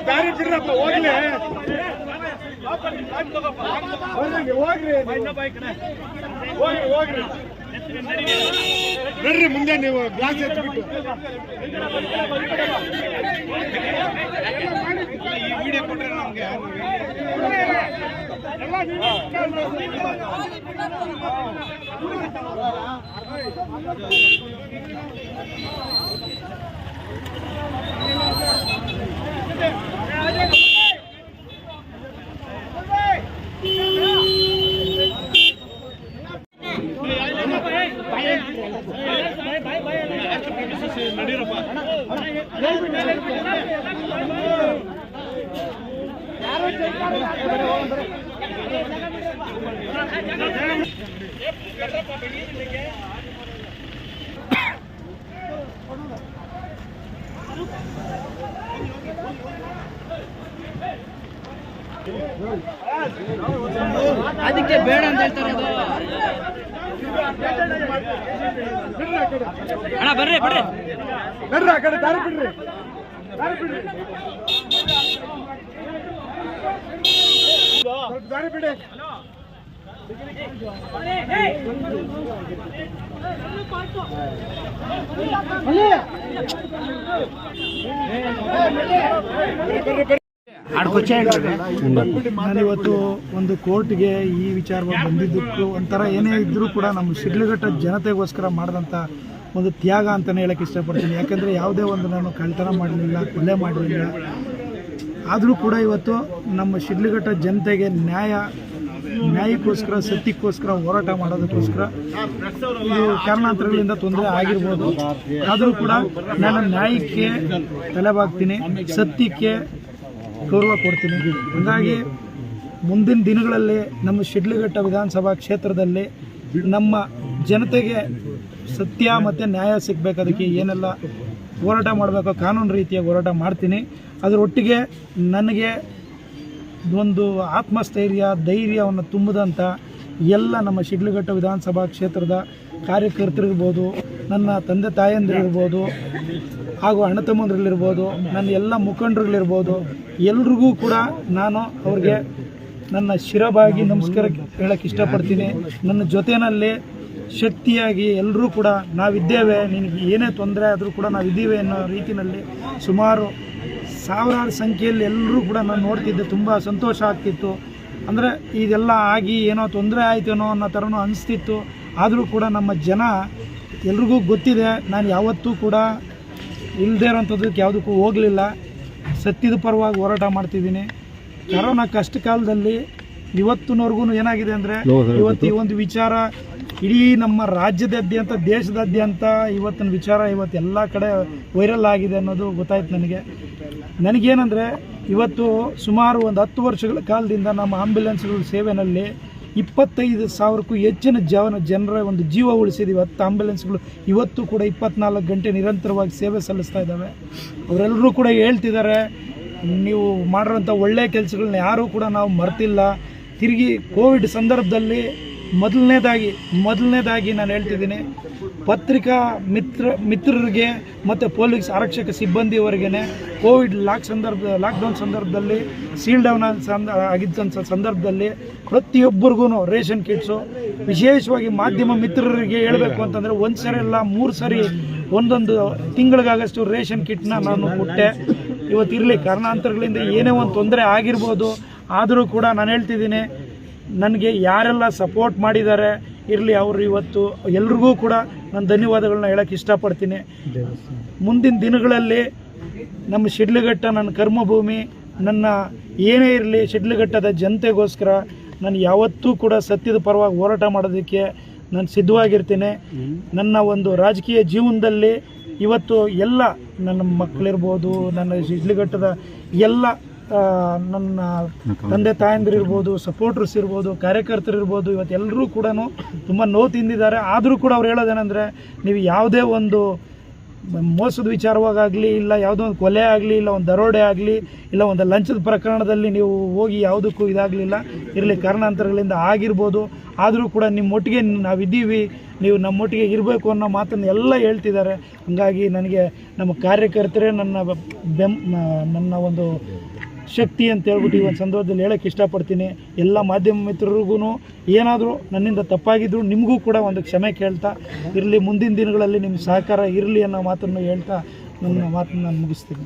ದಾರಿ ಬಿಡ್ರಪ್ಪ ಹೋಗ್ಲಿ ಹೋಗ್ರಿ ಬರ್ರಿ ಮುಂದೆ ನೀವು ಗ್ಲಾಸ್ ಎತ್ಬಿಟ್ಟು ಈ ವಿಡಿಯೋ ಕೊಟ್ರೆ ನಮ್ಗೆ ಅದಕ್ಕೆ ಬೇಡ ಅಂತ ಹೇಳ್ತಾರೆ ಅಣ್ಣ. ಬರ್ರಿ ಬರ್ರಿ ಬರ್ರಿ ಆ ಕಡೆ ದಾರಿ ಬಿಡ್ರಿ ದಾರಿ ಬಿಡಿ. ನಾನಿವತ್ತು ಒಂದು ಕೋರ್ಟ್ಗೆ ಈ ವಿಚಾರವಾಗಿ ಬಂದಿದ್ದಕ್ಕೂ ಒಂಥರ ಏನೇ ಇದ್ದರೂ ಕೂಡ ನಮ್ಮ ಶಿಡ್ಲಘಟ್ಟ ಜನತೆಗೋಸ್ಕರ ಮಾಡಿದಂಥ ಒಂದು ತ್ಯಾಗ ಅಂತಲೇ ಹೇಳಕ್ಕೆ ಇಷ್ಟಪಡ್ತೀನಿ. ಯಾಕಂದರೆ ಯಾವುದೇ ಒಂದು ನಾನು ಕಳ್ತನ ಮಾಡಲಿಲ್ಲ, ಕೊಲೆ ಮಾಡಲಿಲ್ಲ. ಆದರೂ ಕೂಡ ಇವತ್ತು ನಮ್ಮ ಶಿಡ್ಲಘಟ್ಟ ಜನತೆಗೆ ನ್ಯಾಯಕ್ಕೋಸ್ಕರ, ಸತ್ಯಕ್ಕೋಸ್ಕರ ಹೋರಾಟ ಮಾಡೋದಕ್ಕೋಸ್ಕರ ಇದು ಕಾರಣಾಂತರಗಳಿಂದ ತೊಂದರೆ ಆಗಿರ್ಬೋದು. ಆದರೂ ಕೂಡ ನಾನು ನ್ಯಾಯಕ್ಕೆ ತಲೆಬಾಗ್ತೀನಿ, ಸತ್ಯಕ್ಕೆ ಗೌರವ ಕೊಡ್ತೀನಿ. ಹಾಗಾಗಿ ಮುಂದಿನ ದಿನಗಳಲ್ಲಿ ನಮ್ಮ ಶಿಡ್ಲಘಟ್ಟ ವಿಧಾನಸಭಾ ಕ್ಷೇತ್ರದಲ್ಲಿ ನಮ್ಮ ಜನತೆಗೆ ಸತ್ಯ ಮತ್ತು ನ್ಯಾಯ ಸಿಗಬೇಕು. ಅದಕ್ಕೆ ಏನೆಲ್ಲ ಹೋರಾಟ ಮಾಡಬೇಕು, ಕಾನೂನು ರೀತಿಯ ಹೋರಾಟ ಮಾಡ್ತೀನಿ. ಅದರೊಟ್ಟಿಗೆ ನನಗೆ ಒಂದು ಆತ್ಮಸ್ಥೈರ್ಯ, ಧೈರ್ಯವನ್ನು ತುಂಬಿದಂಥ ಎಲ್ಲ ನಮ್ಮ ಶಿಡ್ಲಘಟ್ಟ ವಿಧಾನಸಭಾ ಕ್ಷೇತ್ರದ ಕಾರ್ಯಕರ್ತರಿರ್ಬೋದು, ನನ್ನ ತಂದೆ ತಾಯಂದಿರಿರ್ಬೋದು, ಹಾಗೂ ಅಣ್ಣ ತಮ್ಮಂದ್ರಲ್ಲಿರ್ಬೋದು, ನನ್ನ ಎಲ್ಲ ಮುಖಂಡರುಗಳಿರ್ಬೋದು, ಎಲ್ರಿಗೂ ಕೂಡ ನಾನು ಅವ್ರಿಗೆ ನನ್ನ ಶಿರಬಾಗಿ ನಮಸ್ಕಾರ ಹೇಳಕ್ಕೆ ಇಷ್ಟಪಡ್ತೀನಿ. ನನ್ನ ಜೊತೆಯಲ್ಲಿ ಶಕ್ತಿಯಾಗಿ ಎಲ್ಲರೂ ಕೂಡ ನಾವಿದ್ದೇವೆ, ನಿನಗೆ ಏನೇ ತೊಂದರೆ ಆದರೂ ಕೂಡ ನಾವಿದ್ದೀವಿ ಅನ್ನೋ ರೀತಿಯಲ್ಲಿ ಸುಮಾರು ಸಾವಿರಾರು ಸಂಖ್ಯೆಯಲ್ಲಿ ಎಲ್ಲರೂ ಕೂಡ ನಾನು ನೋಡ್ತಿದ್ದೆ. ತುಂಬ ಸಂತೋಷ ಆಗ್ತಿತ್ತು. ಅಂದರೆ ಇದೆಲ್ಲ ಆಗಿ ಏನೋ ತೊಂದರೆ ಆಯ್ತೇನೋ ಅನ್ನೋ ಥರನೂ ಅನಿಸ್ತಿತ್ತು. ಆದರೂ ಕೂಡ ನಮ್ಮ ಜನ ಎಲ್ರಿಗೂ ಗೊತ್ತಿದೆ, ನಾನು ಯಾವತ್ತೂ ಕೂಡ ಇಲ್ಲದೇ ಇರೋಂಥದ್ದಕ್ಕೆ ಯಾವುದಕ್ಕೂ ಹೋಗಲಿಲ್ಲ. ಸತ್ಯದ ಪರವಾಗಿ ಹೋರಾಟ ಮಾಡ್ತಿದ್ದೀನಿ. ಕರೋನಾ ಕಷ್ಟ ಕಾಲದಲ್ಲಿ ಇವತ್ತಿನವರೆಗೂ ಏನಾಗಿದೆ ಅಂದರೆ, ಇವತ್ತು ಈ ಒಂದು ವಿಚಾರ ಇಡೀ ನಮ್ಮ ರಾಜ್ಯದಾದ್ಯಂತ, ದೇಶದಾದ್ಯಂತ ಇವತ್ತಿನ ವಿಚಾರ ಇವತ್ತು ಎಲ್ಲ ಕಡೆ ವೈರಲ್ ಆಗಿದೆ ಅನ್ನೋದು ಗೊತ್ತಾಯ್ತು ನನಗೇನೆಂದರೆ, ಇವತ್ತು ಸುಮಾರು ಒಂದು 10 ವರ್ಷಗಳ ಕಾಲದಿಂದ ನಮ್ಮ ಆಂಬ್ಯುಲೆನ್ಸ್ಗಳ ಸೇವೆಯಲ್ಲಿ 25,000ಕ್ಕೂ ಹೆಚ್ಚಿನ ಜನರ ಒಂದು ಜೀವ ಉಳಿಸಿದ್ದೀವಿ. 10 ಆಂಬ್ಯುಲೆನ್ಸ್ಗಳು ಇವತ್ತು ಕೂಡ 24 ಗಂಟೆ ನಿರಂತರವಾಗಿ ಸೇವೆ ಸಲ್ಲಿಸ್ತಾ ಇದ್ದಾವೆ. ಅವರೆಲ್ಲರೂ ಕೂಡ ಹೇಳ್ತಿದ್ದಾರೆ, ನೀವು ಮಾಡಿರೋಂಥ ಒಳ್ಳೆಯ ಕೆಲಸಗಳನ್ನ ಯಾರೂ ಕೂಡ ನಾವು ಮರ್ತಿಲ್ಲ. ತಿರುಗಿ ಕೋವಿಡ್ ಸಂದರ್ಭದಲ್ಲಿ ಮೊದಲನೇದಾಗಿ ನಾನು ಹೇಳ್ತಿದ್ದೀನಿ, ಪತ್ರಿಕಾ ಮಿತ್ರರಿಗೆ ಮತ್ತು ಪೊಲೀಸ್ ಆರಕ್ಷಕ ಸಿಬ್ಬಂದಿಯವರೆಗೆ ಕೋವಿಡ್ ಲಾಕ್ಡೌನ್ ಸಂದರ್ಭದಲ್ಲಿ ಸೀಲ್ ಡೌನ್ ಆಗಿದ್ದಂಥ ಸಂದರ್ಭದಲ್ಲಿ ಪ್ರತಿಯೊಬ್ಬರಿಗೂ ರೇಷನ್ ಕಿಟ್ಸು, ವಿಶೇಷವಾಗಿ ಮಾಧ್ಯಮ ಮಿತ್ರರಿಗೆ ಹೇಳಬೇಕು ಅಂತಂದರೆ 1 ಸರಿ ಅಲ್ಲ 3 ಸರಿ ಒಂದೊಂದು ತಿಂಗಳಿಗಾಗಷ್ಟು ರೇಷನ್ ಕಿಟ್ನ ನಾನು ಕೊಟ್ಟೆ. ಇವತ್ತಿರಲಿ ಕಾರಣಾಂತರಗಳಿಂದ ಏನೇ ಒಂದು ತೊಂದರೆ ಆಗಿರ್ಬೋದು, ಆದರೂ ಕೂಡ ನಾನು ಹೇಳ್ತಿದ್ದೀನಿ, ನನಗೆ ಯಾರೆಲ್ಲ ಸಪೋರ್ಟ್ ಮಾಡಿದ್ದಾರೆ ಇರಲಿ, ಅವರು ಇವತ್ತು ಎಲ್ರಿಗೂ ಕೂಡ ನಾನು ಧನ್ಯವಾದಗಳನ್ನ ಹೇಳೋಕ್ಕೆ ಇಷ್ಟಪಡ್ತೀನಿ. ಮುಂದಿನ ದಿನಗಳಲ್ಲಿ ನಮ್ಮ ಶಿಡ್ಲಘಟ್ಟ ನನ್ನ ಕರ್ಮಭೂಮಿ. ನನ್ನ ಏನೇ ಇರಲಿ ಶಿಡ್ಲಘಟ್ಟದ ಜನತೆಗೋಸ್ಕರ ನಾನು ಯಾವತ್ತೂ ಕೂಡ ಸತ್ಯದ ಪರವಾಗಿ ಹೋರಾಟ ಮಾಡೋದಕ್ಕೆ ನಾನು ಸಿದ್ಧವಾಗಿರ್ತೀನಿ. ನನ್ನ ಒಂದು ರಾಜಕೀಯ ಜೀವನದಲ್ಲಿ ಇವತ್ತು ಎಲ್ಲ ನನ್ನ ಮಕ್ಕಳಿರ್ಬೋದು, ನನ್ನ ಶಿಡ್ಲಘಟ್ಟದ ಎಲ್ಲ ನನ್ನ ತಂದೆ ತಾಯಂದಿರಿರ್ಬೋದು, ಸಪೋರ್ಟರ್ಸ್ ಇರ್ಬೋದು, ಕಾರ್ಯಕರ್ತರಿರ್ಬೋದು, ಇವತ್ತೆಲ್ಲರೂ ಕೂಡ ತುಂಬ ನೋವು ತಿಂದಿದ್ದಾರೆ. ಆದರೂ ಕೂಡ ಅವ್ರು ಹೇಳೋದೇನೆಂದರೆ, ನೀವು ಯಾವುದೇ ಒಂದು ಮೋಸದ ವಿಚಾರವಾಗಲಿ, ಇಲ್ಲ ಯಾವುದೋ ಒಂದು ಕೊಲೆ ಆಗಲಿ, ಇಲ್ಲ ಒಂದು ದರೋಡೆ ಆಗಲಿ, ಇಲ್ಲ ಒಂದು ಲಂಚದ ಪ್ರಕರಣದಲ್ಲಿ ನೀವು ಹೋಗಿ ಯಾವುದಕ್ಕೂ ಇದಾಗಲಿಲ್ಲ. ಇರಲಿ, ಕಾರಣಾಂತರಗಳಿಂದ ಆಗಿರ್ಬೋದು. ಆದರೂ ಕೂಡ ನಿಮ್ಮೊಟ್ಟಿಗೆ ನಾವಿದ್ದೀವಿ, ನೀವು ನಮ್ಮೊಟ್ಟಿಗೆ ಇರಬೇಕು ಅನ್ನೋ ಮಾತನ್ನು ಎಲ್ಲ ಹೇಳ್ತಿದ್ದಾರೆ. ಹಾಗಾಗಿ ನನಗೆ ನಮ್ಮ ಕಾರ್ಯಕರ್ತರೇ ನನ್ನ ಒಂದು ಶಕ್ತಿ ಅಂತ ಹೇಳ್ಬಿಟ್ಟು ಈ ಒಂದು ಸಂದರ್ಭದಲ್ಲಿ ಹೇಳೋಕ್ಕೆ ಇಷ್ಟಪಡ್ತೀನಿ. ಎಲ್ಲ ಮಾಧ್ಯಮ ಮಿತ್ರರಿಗೂ ಏನಾದರೂ ನನ್ನಿಂದ ತಪ್ಪಾಗಿದ್ರು ನಿಮಗೂ ಕೂಡ ಒಂದು ಕ್ಷಮೆ ಕೇಳ್ತಾ ಇರಲಿ, ಮುಂದಿನ ದಿನಗಳಲ್ಲಿ ನಿಮ್ಮ ಸಹಕಾರ ಇರಲಿ ಅನ್ನೋ ಮಾತನ್ನು ಹೇಳ್ತಾ ನನ್ನ ಮಾತನ್ನು ನಾನು ಮುಗಿಸ್ತೀನಿ.